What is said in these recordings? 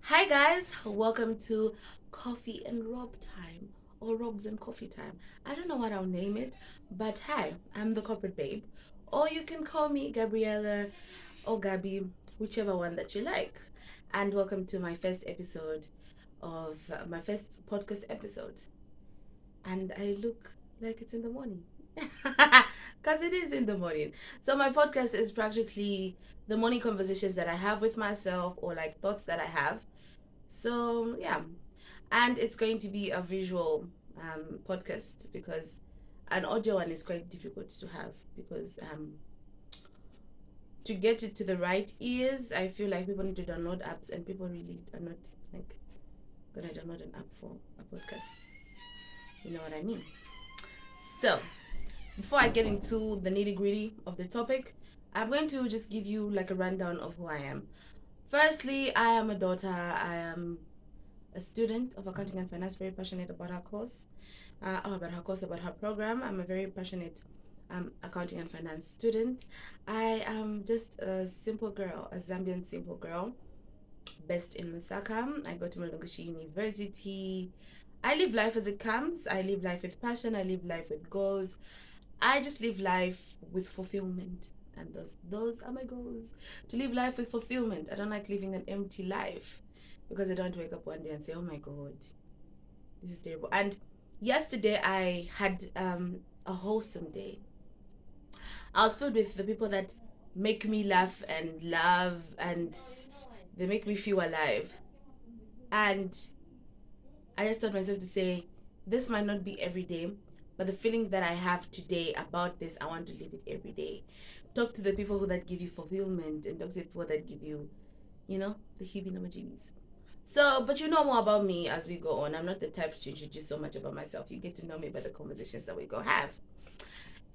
Hi guys, welcome to Coffee and Rob time or Robs and Coffee time. I don't know what I'll name it, but hi, I'm the corporate babe. Or you can call me Gabriella or Gabby, whichever one that you like. And welcome to my first episode of my first podcast episode. And I look like it's in the morning. Because it is in the morning. So my podcast is practically the morning conversations that I have with myself or like thoughts that I have. So yeah, and it's going to be a visual podcast because an audio one is quite difficult to have because to get it to the right ears, I feel like people need to download apps and people really are not like gonna download an app for a podcast. You know what I mean? So before I get into the nitty gritty of the topic, I'm going to just give you like a rundown of who I am. Firstly, I am a daughter. I am a student of accounting and finance, very passionate about her course, about her program. I'm a very passionate accounting and finance student. I am just a simple girl, a Zambian simple girl, based in Lusaka. I go to Mulungushi University. I live life as it comes. I live life with passion. I live life with goals. I just live life with fulfillment. And those are my goals. To live life with fulfillment. I don't like living an empty life because I don't wake up one day and say, oh my God, this is terrible. And yesterday I had a wholesome day. I was filled with the people that make me laugh and love and they make me feel alive. And I just told myself to say, this might not be every day, but the feeling that I have today about this, I want to live it every day. Talk to the people who that give you fulfillment and talk to the people that give you, the hibby namajibis. So, but you know more about me as we go on. I'm not the type to introduce so much about myself. You get to know me by the conversations that we go have.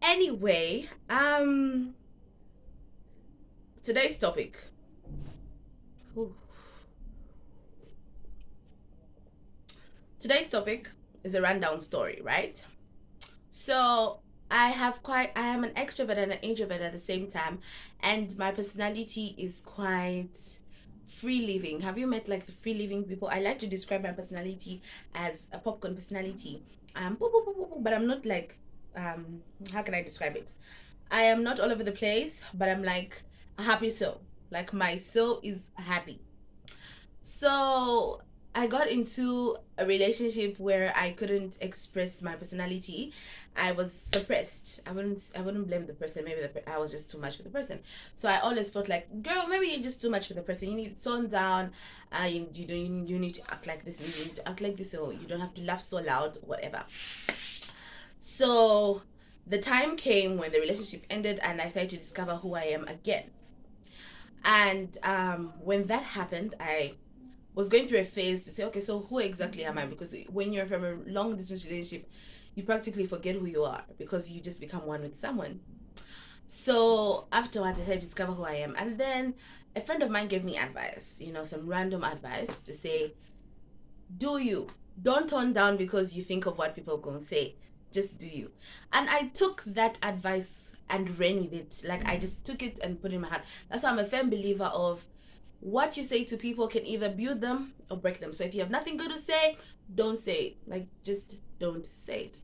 Anyway, today's topic. Ooh. Today's topic is a rundown story, right? So I am an extrovert and an introvert at the same time, and my personality is quite free living. Have you met like free living people? I like to describe my personality as a popcorn personality. But I'm not like how can I describe it? I am not all over the place, but I'm like a happy soul. Like my soul is happy. So I got into a relationship where I couldn't express my personality. I was suppressed. I wouldn't blame the person. Maybe I was just too much for the person. So I always felt like, girl, maybe you're just too much for the person. You need to tone down. You need to act like this. You need to act like this, or you don't have to laugh so loud. Whatever. So the time came when the relationship ended, and I started to discover who I am again. And when that happened, I was going through a phase to say, okay, so who exactly am I? Because when you're from a long distance relationship, you practically forget who you are because you just become one with someone. So afterwards, I had to discover who I am. And then a friend of mine gave me advice, some random advice to say, do you. Don't turn down because you think of what people are going to say. Just do you. And I took that advice and ran with it. Like I just took it and put it in my heart. That's why I'm a firm believer of what you say to people can either build them or break them. So if you have nothing good to say, don't say it. Like just don't say it.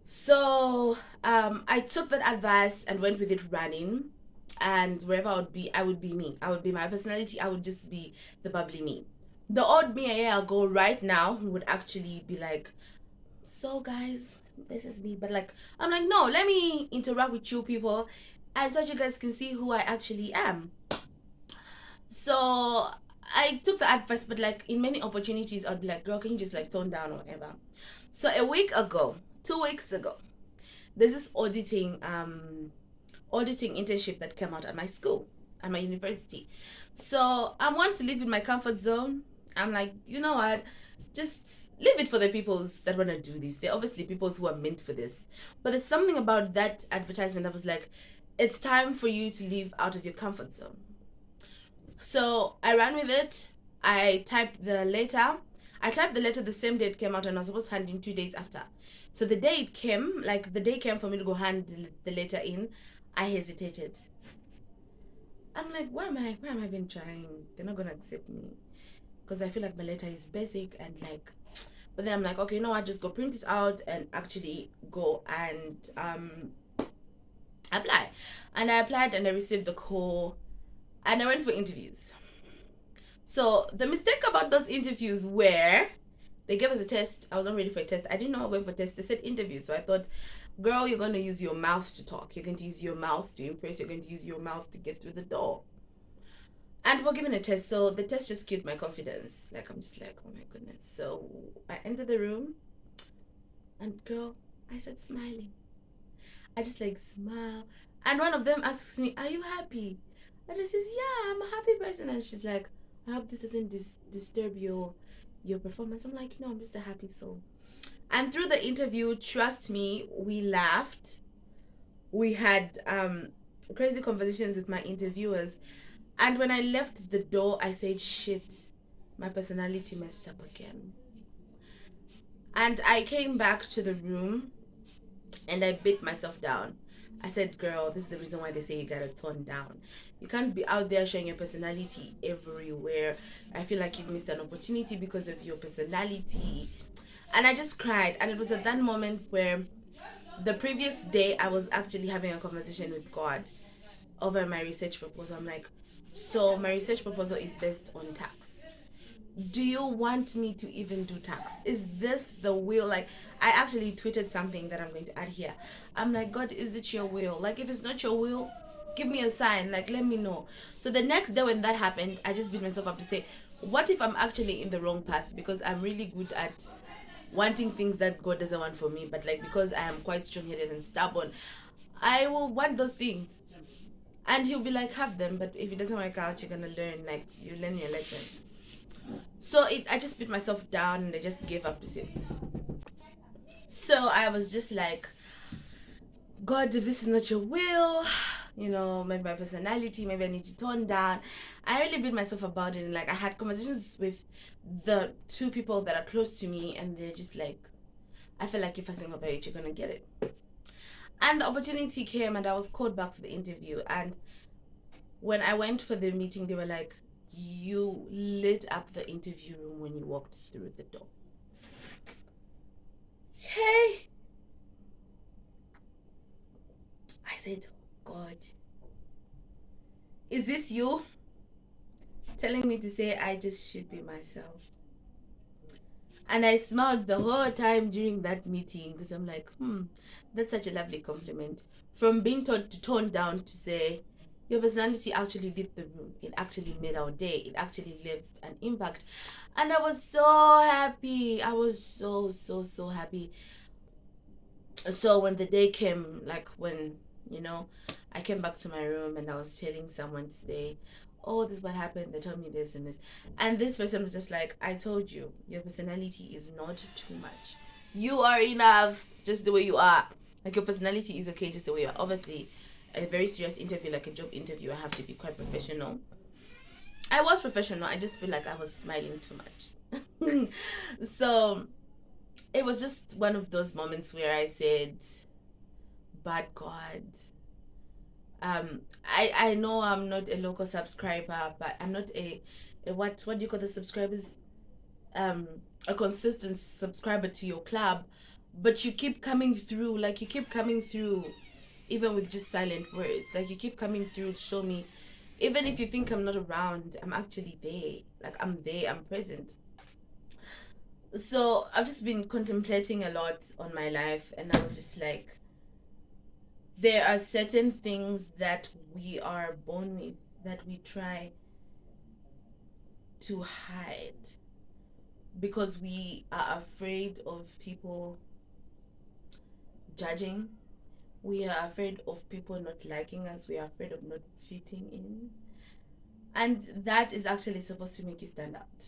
So I took that advice and went with it running. And wherever I would be me. I would be my personality. I would just be the bubbly me. The old me a year ago, right now, would actually be like, so guys, this is me. But like, I'm like, no, let me interact with you people, and so you guys can see who I actually am. So I took the advice, but like in many opportunities, I'd be like, girl, can you just like tone down or whatever? So a week ago, 2 weeks ago, there's this auditing internship that came out at my school, at my university. So I want to live in my comfort zone. I'm like, you know what? Just leave it for the peoples that want to do this. They're obviously peoples who are meant for this. But there's something about that advertisement that was like, it's time for you to live out of your comfort zone. So I ran with it. I typed the letter. I typed the letter the same day it came out, and I was supposed to hand in 2 days after. So the day it came, like the day came for me to go hand the letter in, I hesitated. I'm like, why am I even trying? They're not gonna accept me because I feel like my letter is basic and like. But then I'm like, okay, no, I just go print it out and actually go and apply. And I applied and I received the call and I went for interviews. So the mistake about those interviews were they gave us a test. I was not ready for a test. I didn't know I was going for a test. They said interview. So I thought, girl, you're going to use your mouth to talk. You're going to use your mouth to impress. You're going to use your mouth to get through the door. And we're given a test. So the test just killed my confidence. Like, I'm just like, oh my goodness. So I entered the room and girl, I said smiling. I just like smile. And one of them asks me, are you happy? And I says, yeah, I'm a happy person. And she's like, I hope this doesn't disturb your performance. I'm like, no, I'm just a happy soul. And through the interview, trust me, we laughed. We had crazy conversations with my interviewers. And when I left the door, I said, shit, my personality messed up again. And I came back to the room and I beat myself down. I said, girl, this is the reason why they say you gotta tone down. You can't be out there showing your personality everywhere. I feel like you've missed an opportunity because of your personality. And I just cried. And it was at that moment where the previous day I was actually having a conversation with God over my research proposal. I'm like, so my research proposal is based on tax. Do you want me to even do tax? Is this the will? Like, I actually tweeted something that I'm going to add here. I'm like, God, is it your will? Like, if it's not your will, give me a sign. Like, let me know. So the next day when that happened, I just beat myself up to say, what if I'm actually in the wrong path? Because I'm really good at wanting things that God doesn't want for me. But like, because I am quite strong-headed and stubborn, I will want those things. And he'll be like, have them. But if it doesn't work out, you're going to learn. Like, you learn your lesson. So I just beat myself down and I just gave up to it. So I was just like, God, if this is not your will, you know, maybe my personality, maybe I need to tone down. I really beat myself about it. And like, I had conversations with the two people that are close to me, and they're just like, I feel like if I sing about it, you're gonna get it. And the opportunity came, and I was called back for the interview. And when I went for the meeting, they were like, you lit up the interview room when you walked through the door. Hey, I said, God, is this you telling me to say I just should be myself? And I smiled the whole time during that meeting because I'm like, that's such a lovely compliment. From being told to tone down to say, your personality actually did the room. It actually made our day. It actually left an impact. And I was so happy. I was so happy. So when the day came, like when, you know, I came back to my room and I was telling someone to say, oh, this is what happened. They told me this and this. And this person was just like, I told you, your personality is not too much. You are enough just the way you are. Like, your personality is okay just the way you are. Obviously, a very serious interview, like a job interview, I have to be quite professional. I was professional. I just feel like I was smiling too much. So it was just one of those moments where I said, "Bad God." I know I'm not a local subscriber, but I'm not a what do you call the subscribers? Um, a consistent subscriber to your club, but you keep coming through. Like, you keep coming through, even with just silent words. Like, you keep coming through to show me, even if you think I'm not around, I'm actually there. Like, I'm there. I'm present. So I've just been contemplating a lot on my life, and I was just like, there are certain things that we are born with that we try to hide because we are afraid of people judging. We are afraid of people not liking us. We are afraid of not fitting in. And that is actually supposed to make you stand out.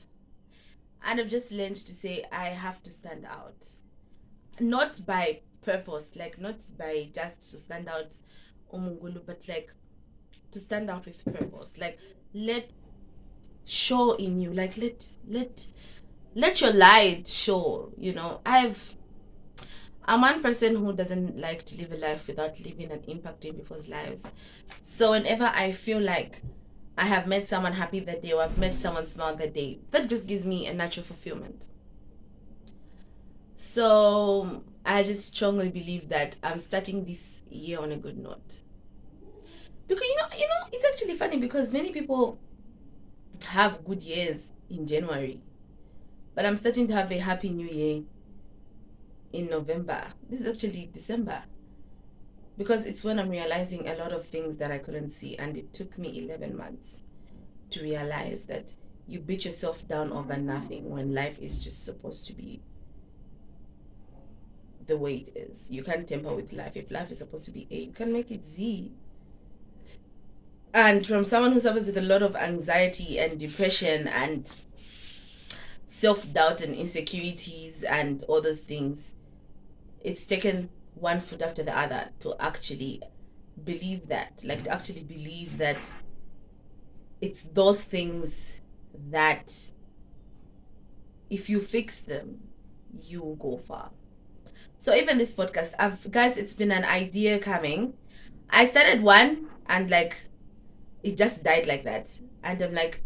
And I've just learned to say I have to stand out. Not by purpose, like not by just to stand out omungulu, but like to stand out with purpose. Like, let show in you, like let your light show, you know. I'm one person who doesn't like to live a life without leaving an impact in people's lives. So whenever I feel like I have made someone happy that day, or I've made someone smile that day, that just gives me a natural fulfillment. So I just strongly believe that I'm starting this year on a good note. Because it's actually funny because many people have good years in January, but I'm starting to have a happy new year in November. This is actually December, because it's when I'm realizing a lot of things that I couldn't see, and it took me 11 months to realize that you beat yourself down over nothing when life is just supposed to be the way it is. You can't tamper with life. If life is supposed to be A, you can make it Z. And from someone who suffers with a lot of anxiety and depression and self-doubt and insecurities and all those things, it's taken one foot after the other to actually believe that, it's those things that if you fix them, you will go far. So even this podcast, guys, it's been an idea coming. I started one and it just died like that. And I'm like,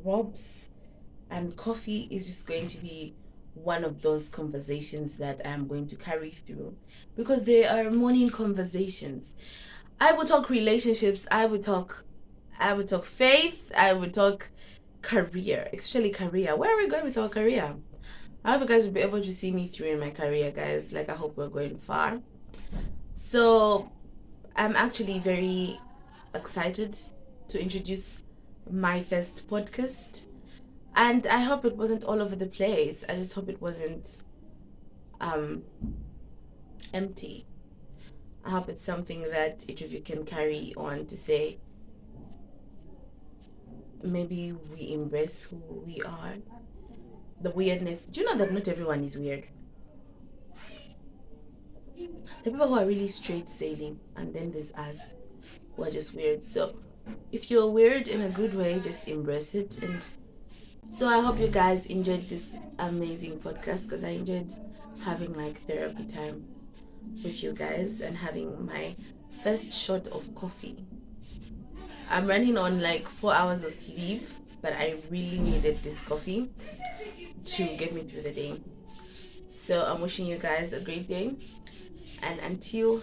Rob's and coffee is just going to be one of those conversations that I'm going to carry through, because they are morning conversations. I would talk relationships, I would talk faith, I would talk career, especially career. Where are we going with our career? I hope you guys will be able to see me through in my career, guys. I hope we're going far. So I'm actually very excited to introduce my first podcast. And I hope it wasn't all over the place. I just hope it wasn't empty. I hope it's something that each of you can carry on to say, maybe we embrace who we are. The weirdness. Do you know that not everyone is weird? The people who are really straight sailing, and then there's us who are just weird. So if you're weird in a good way, just embrace it. And so I hope you guys enjoyed this amazing podcast, because I enjoyed having therapy time with you guys and having my first shot of coffee. I'm running on 4 hours of sleep, but I really needed this coffee to get me through the day. So I'm wishing you guys a great day, and until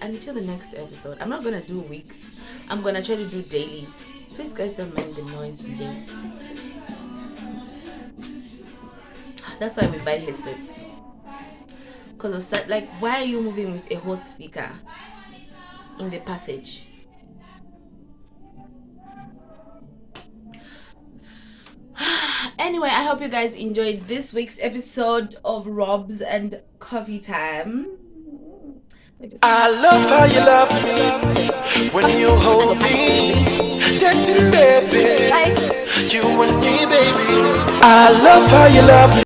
until the next episode. I'm not gonna do weeks. I'm gonna try to do dailies. Please guys don't mind the noise, Jay. That's why we buy headsets. Because of why are you moving with a horse speaker in the passage? Anyway, I hope you guys enjoyed this week's episode of Rob's and Coffee Time. I love how you love me when you hold me, that baby, you and me, baby. I love how you love me.